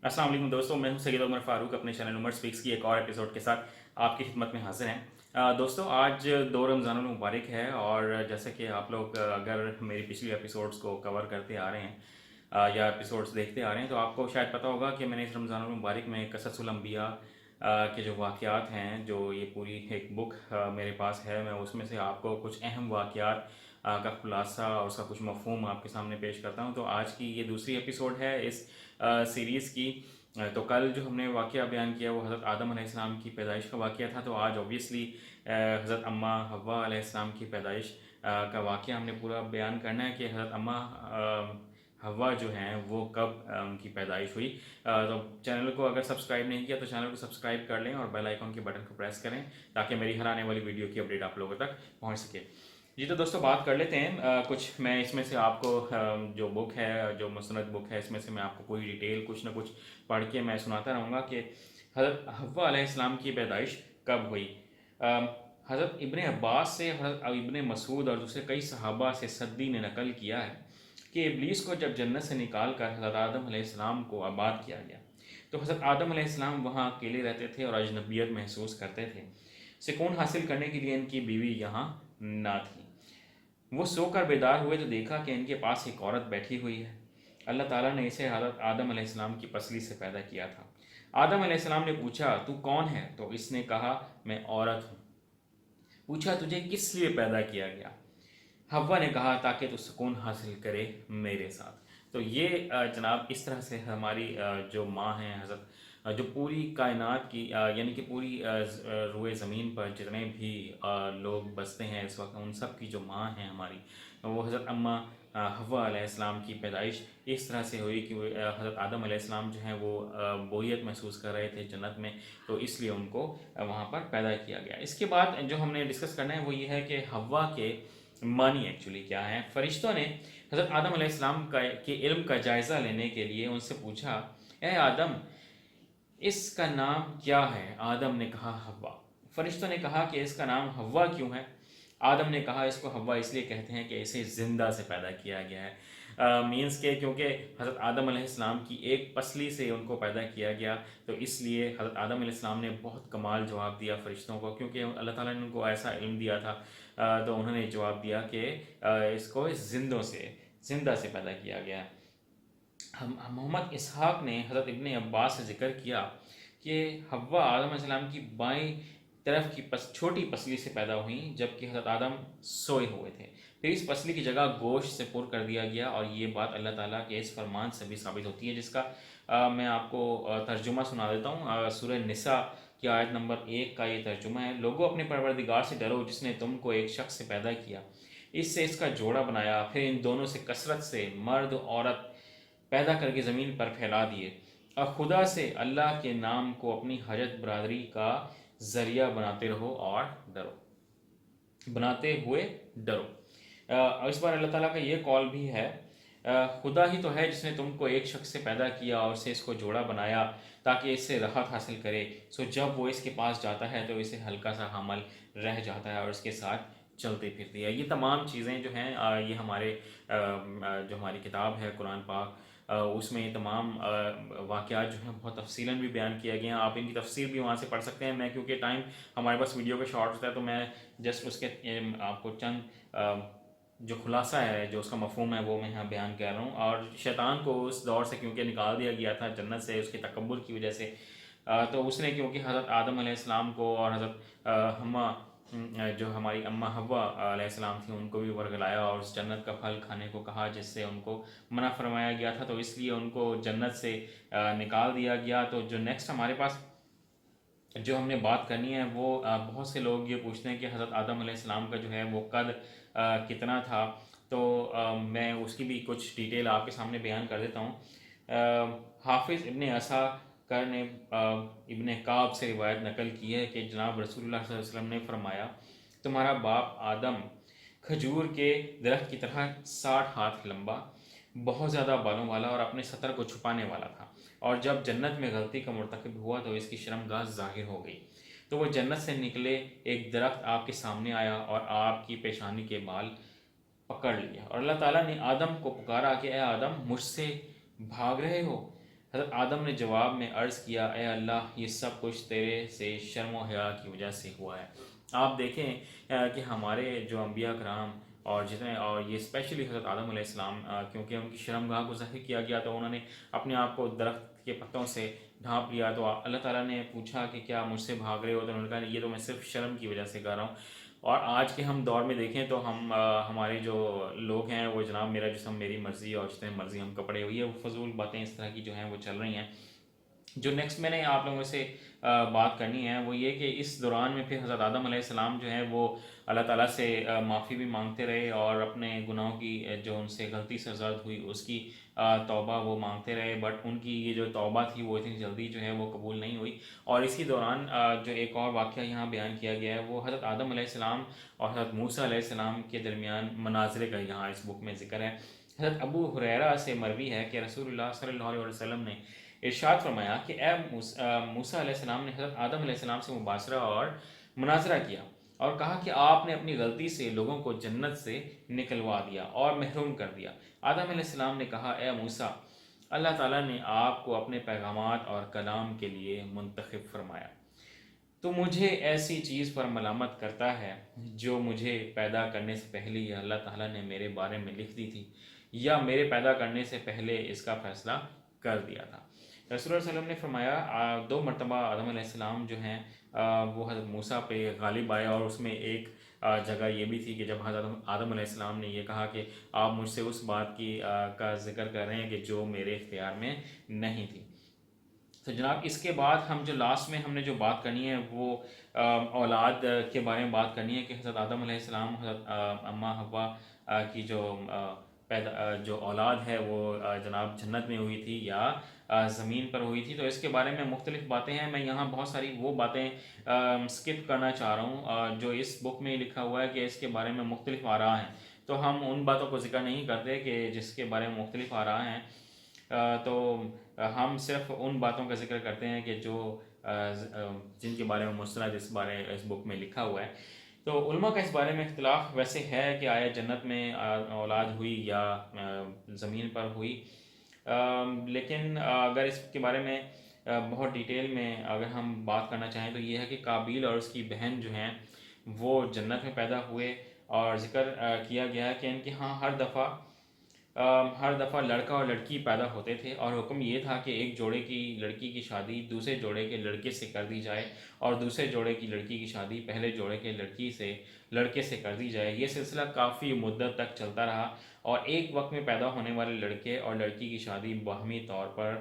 अस्सलाम वालेकुम दोस्तों, मैं हूं सैयद उमर फारूक अपने चैनल उमर स्पीक्स की एक और एपिसोड के साथ आपकी खिदमत में हाजिर हैं। दोस्तों, आज 2 रमज़ानुल मुबारक है और जैसे कि आप लोग अगर मेरी पिछली एपिसोड्स को कवर करते आ रहे हैं या एपिसोड्स देखते आ रहे हैं तो आपको शायद पता होगा कि मैंने इस रमज़ानुल मुबारक में क़ससुल अंबिया के जो वाक़यात हैं, जो ये पूरी एक बुक मेरे पास है, मैं उसमें से आपको कुछ अहम वाक़यात का खुलासा और उसका कुछ मफ़हूम आपके सामने पेश करता हूँ। तो आज की ये दूसरी एपिसोड है इस सीरीज़ की। तो कल जो हमने वाक़या बयान किया वो हज़रत आदम अलैहिस्सलाम की पैदाइश का वाक़या था। तो आज ऑब्वियसली हज़रत अम्मा हव्वा अलैहिस्सलाम की पैदाइश का वाक़या हमने पूरा बयान करना है कि हज़रत अम्मा हव्वा जो हैं वो कब उनकी पैदाइश हुई। तो चैनल को अगर सब्सक्राइब नहीं किया तो चैनल को सब्सक्राइब कर लें और बेल आइकन के बटन को प्रेस करें ताकि मेरी हर आने वाली वीडियो की अपडेट आप लोगों तक पहुंच सके। जी तो दोस्तों, बात कर लेते हैं। कुछ मैं इसमें से आपको जो बुक है, जो मुस्नद बुक है, इसमें से मैं आपको पूरी डिटेल कुछ ना कुछ पढ़ के मैं सुनाता रहूँगा कि हज़रत हव्वा अलैहिस्सलाम की पैदाइश कब हुई। हज़रत इब्ने अब्बास से, हज़रत इब्ने मसूद और दूसरे कई सहाबा से सद्दी ने नकल किया है कि इब्लीस को जब जन्नत से निकाल कर हज़रत आदम अलैहिस्सलाम को आबाद किया गया तो हज़रत आदम अलैहिस्सलाम वहाँ अकेले रहते थे और अजनबियत महसूस करते थे। सुकून हासिल करने के लिए इनकी बीवी यहाँ ना थी। वो सोकर बेदार हुए तो देखा कि इनके पास एक औरत बैठी हुई है। अल्लाह ताला ने इसे हज़रत आदम अलैहिस्सलाम की पसली से पैदा किया था। आदम अलैहिस्सलाम ने पूछा, तू कौन है? तो इसने कहा, मैं औरत हूँ। पूछा, तुझे किस लिए पैदा किया गया? हव्वा ने कहा, ताकि तू सुकून हासिल करे मेरे साथ। तो ये जनाब इस तरह से हमारी जो माँ हैं हज़रत, जो पूरी कायनात की यानी कि पूरी रुए ज़मीन पर जितने भी लोग बसते हैं इस वक्त, उन सब की जो माँ हैं हमारी, वो हज़रत अम्मा हव्वा अलैहिस्सलाम की पैदाइश इस तरह से हुई कि हज़रत आदम अलैहिस्सलाम जो हैं वो बोयत महसूस कर रहे थे जन्नत में, तो इसलिए उनको वहाँ पर पैदा किया गया। इसके बाद जो हमने डिस्कस करना है वो ये है कि हव्वा के मानी एक्चुअली क्या है। फरिश्तों ने हज़रत आदम अलैहिस्सलाम के इल्म का जायज़ा लेने के लिए उनसे पूछा, ए आदम, इसका नाम क्या है? आदम ने कहा, हव्वा। फरिश्तों ने कहा कि इसका नाम हव्वा क्यों है? आदम ने कहा, इसको हव्वा इसलिए कहते हैं कि इसे ज़िंदा से पैदा किया गया है। मीन्स के क्योंकि हज़रत आदम अलैहिस्सलाम की एक पसली से उनको पैदा किया गया, तो इसलिए हज़रत आदम अलैहिस्सलाम ने बहुत कमाल जवाब दिया फ़रिश्तों को, क्योंकि अल्लाह ताला ने उनको ऐसा इल्म दिया था। तो उन्होंने जवाब दिया कि इसको ज़िंदा से पैदा किया गया है। हम मोहम्मद इसहाक ने हज़रत इब्ने अब्बास से ज़िक्र किया कि हव्वा आदम अलैहिस्सलाम की बाईं तरफ की छोटी पसली से पैदा हुई, जबकि हज़रत आदम सोए हुए थे। फिर इस पसली की जगह गोश्त से पुर कर दिया गया, और ये बात अल्लाह ताला के इस फरमान से भी साबित होती है, जिसका मैं आपको तर्जुमा सुना देता हूँ। सूरह निसा की आयत नंबर 1 का ये तर्जुमा है, लोगों अपने परवरदिगार से डरो जिसने तुमको एक शख्स से पैदा किया, इससे इसका जोड़ा बनाया, फिर इन दोनों से कसरत से मर्द औरत पैदा करके ज़मीन पर फैला दिए, और खुदा से अल्लाह के नाम को अपनी हजत बरादरी का ज़रिया बनाते रहो और बनाते हुए डरो। और इस बार अल्लाह ताला का ये कॉल भी है, खुदा ही तो है जिसने तुमको एक शख्स से पैदा किया और से इसको जोड़ा बनाया ताकि इससे राहत हासिल करे। सो जब वो इसके पास जाता है तो इसे हल्का सा हमल रह जाता है और इसके साथ चलती फिरती है। ये तमाम चीज़ें जो हैं ये हमारे जो हमारी किताब है कुरान पाक, उसमें ये तमाम वाक़यात जो हैं बहुत तफसीलन भी बयान किया गया हैं। आप इनकी तफसीर भी वहाँ से पढ़ सकते हैं। मैं क्योंकि टाइम हमारे पास वीडियो का शॉर्ट होता है तो मैं जस्ट उसके आपको चंद जो खुलासा है, जो उसका मफ़हूम है, वो मैं यहाँ बयान कर रहा हूँ। और शैतान को उस दौर से क्योंकि निकाल दिया गया था जन्नत से उसके तकब्बुर की वजह से, तो उसने क्योंकि हज़रत आदम अलैहिस्सलाम को और हज़रत हम्मा जो हमारी अम्मा हव्वा अलैहिस्सलाम थी उनको भी वर्गलाया और उस जन्नत का फल खाने को कहा जिससे उनको मना फरमाया गया था, तो इसलिए उनको जन्नत से निकाल दिया गया। तो जो नेक्स्ट हमारे पास जो हमने बात करनी है वो बहुत से लोग ये पूछते हैं कि हज़रत आदम अलैहिस्सलाम का जो है वो कद कितना था। तो मैं उसकी भी कुछ डिटेल आपके सामने बयान कर देता हूँ। हाफिज़ इब्ने असा कर ने इब्ने काब से रिवायत नकल की है कि जनाब रसूलुल्लाह सल्लल्लाहु अलैहि वसल्लम ने फरमाया, तुम्हारा बाप आदम खजूर के दरख्त की तरह 60 हाथ लंबा, बहुत ज़्यादा बालों वाला और अपने सतर को छुपाने वाला था, और जब जन्नत में गलती का मुर्तकब हुआ तो इसकी शर्मगाह ज़ाहिर हो गई। तो वह जन्नत से निकले एक दरख्त आपके सामने आया और आपकी पेशानी के बाल पकड़ लिया, और अल्लाह ताला ने आदम को पुकारा कि ए आदम, मुझसे भाग रहे हो? حضرت آدم نے جواب میں عرض کیا اے اللہ یہ سب کچھ تیرے سے شرم و حیا کی وجہ سے ہوا ہے۔ آپ دیکھیں کہ ہمارے جو انبیاء کرام اور جتنے اور یہ اسپیشلی حضرت آدم علیہ السلام کیونکہ ان کی شرم گاہ کو ظاہر کیا گیا تو انہوں نے اپنے آپ کو درخت کے پتوں سے ڈھانپ لیا، تو اللہ تعالیٰ نے پوچھا کہ کیا مجھ سے بھاگ رہے ہو، تو انہوں نے کہا یہ تو میں صرف شرم کی وجہ سے کر رہا ہوں۔ اور آج کے ہم دور میں دیکھیں تو ہم ہمارے جو لوگ ہیں وہ جناب میرا جسم میری مرضی اور جتنے مرضی ہم کپڑے ہوئی ہے، وہ فضول باتیں اس طرح کی جو ہیں وہ چل رہی ہیں۔ جو نیکسٹ میں نے آپ لوگوں سے بات کرنی ہے وہ یہ کہ اس دوران میں پھر حضرت آدم علیہ السلام جو ہے وہ اللہ تعالیٰ سے معافی بھی مانگتے رہے اور اپنے گناہوں کی جو ان سے غلطی سرزد ہوئی اس کی توبہ وہ مانگتے رہے، بٹ ان کی یہ جو توبہ تھی وہ اتنی جلدی جو ہے وہ قبول نہیں ہوئی۔ اور اسی دوران جو ایک اور واقعہ یہاں بیان کیا گیا ہے وہ حضرت آدم علیہ السلام اور حضرت موسیٰ علیہ السلام کے درمیان مناظرے کا یہاں اس بک میں ذکر ہے۔ حضرت ابو ہریرہ سے مروی ہے کہ رسول اللہ صلی اللہ علیہ وسلم نے ارشاد فرمایا کہ اے موسیٰ علیہ السلام نے حضرت آدم علیہ السلام سے مباشرہ اور مناظرہ کیا اور کہا کہ آپ نے اپنی غلطی سے لوگوں کو جنت سے نکلوا دیا اور محروم کر دیا۔ آدم علیہ السلام نے کہا اے موسیٰ، اللہ تعالیٰ نے آپ کو اپنے پیغامات اور کلام کے لیے منتخب فرمایا، تو مجھے ایسی چیز پر ملامت کرتا ہے جو مجھے پیدا کرنے سے پہلے ہی اللہ تعالیٰ نے میرے بارے میں لکھ دی تھی یا میرے پیدا کرنے سے پہلے اس کا فیصلہ کر دیا تھا۔ رسول اللہ علیہ وسلم نے فرمایا 2 مرتبہ آدم علیہ السلام جو ہیں وہ حضرت موسیٰ پہ غالب آئے، اور اس میں ایک جگہ یہ بھی تھی کہ جب حضرت آدم علیہ السلام نے یہ کہا کہ آپ مجھ سے اس بات کی کا ذکر کر رہے ہیں کہ جو میرے اختیار میں نہیں تھی۔ تو جناب اس کے بعد ہم جو لاسٹ میں ہم نے جو بات کرنی ہے وہ اولاد کے بارے میں بات کرنی ہے کہ حضرت آدم علیہ السلام حضرت اماں حوا کی جو اولاد ہے وہ جناب جنت میں ہوئی تھی یا زمین پر ہوئی تھی۔ تو اس کے بارے میں مختلف باتیں ہیں، میں یہاں بہت ساری وہ باتیں سکپ کرنا چاہ رہا ہوں جو اس بک میں لکھا ہوا ہے کہ اس کے بارے میں مختلف آراء ہیں، تو ہم ان باتوں کو ذکر نہیں کرتے کہ جس کے بارے میں مختلف آراء ہیں، تو ہم صرف ان باتوں کا ذکر کرتے ہیں کہ جو جن کے بارے میں مستند اس بک میں لکھا ہوا ہے۔ تو علماء کا اس بارے میں اختلاف ویسے ہے کہ آیا جنت میں اولاد ہوئی یا زمین پر ہوئی، لیکن اگر اس کے بارے میں بہت ڈیٹیل میں اگر ہم بات کرنا چاہیں تو یہ ہے کہ قابیل اور اس کی بہن جو ہیں وہ جنت میں پیدا ہوئے، اور ذکر کیا گیا ہے کہ ان کے ہاں ہر دفعہ لڑکا اور لڑکی پیدا ہوتے تھے، اور حکم یہ تھا کہ ایک جوڑے کی لڑکی کی شادی دوسرے جوڑے کے لڑکے سے کر دی جائے اور دوسرے جوڑے کی لڑکی کی شادی پہلے جوڑے کے لڑکے سے کر دی جائے۔ یہ سلسلہ کافی مدت تک چلتا رہا، اور ایک وقت میں پیدا ہونے والے لڑکے اور لڑکی کی شادی باہمی طور پر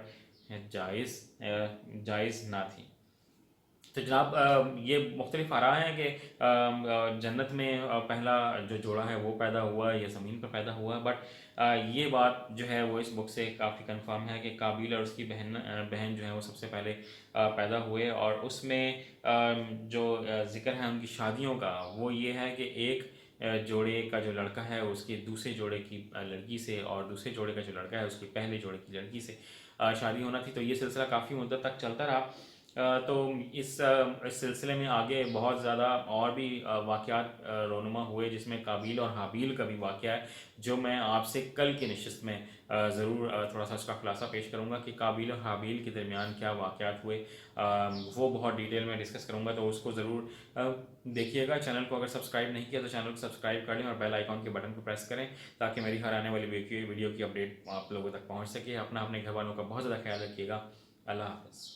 جائز نہ تھی۔ تو جناب یہ مختلف آراء ہیں کہ جنت میں پہلا جو جوڑا ہے وہ پیدا ہوا یا زمین پر پیدا ہوا، بٹ یہ بات جو ہے وہ اس بک سے کافی کنفرم ہے کہ قابیل اور اس کی بہن جو ہے وہ سب سے پہلے پیدا ہوئے، اور اس میں جو ذکر ہے ان کی شادیوں کا وہ یہ ہے کہ ایک جوڑے کا جو لڑکا ہے اس کے دوسرے جوڑے کی لڑکی سے، اور دوسرے جوڑے کا جو لڑکا ہے اس کے پہلے جوڑے کی لڑکی سے شادی ہونا تھی۔ تو یہ سلسلہ کافی مدت تک چلتا رہا۔ تو اس سلسلے میں آگے بہت زیادہ اور بھی واقعات رونما ہوئے، جس میں قابیل اور حابیل کا بھی واقعہ ہے جو میں آپ سے کل کی نشست میں ضرور تھوڑا سا اس کا خلاصہ پیش کروں گا کہ قابیل اور حابیل کے درمیان کیا واقعات ہوئے، وہ بہت ڈیٹیل میں ڈسکس کروں گا، تو اس کو ضرور دیکھیے گا۔ چینل کو اگر سبسکرائب نہیں کیا تو چینل کو سبسکرائب کر لیں اور بیل آئیکن کے بٹن کو پریس کریں تاکہ میری ہر آنے والی ویڈیو کی اپڈیٹ آپ لوگوں تک پہنچ سکے۔ اپنے گھر والوں کا بہت زیادہ خیال رکھیے گا۔ اللہ حافظ۔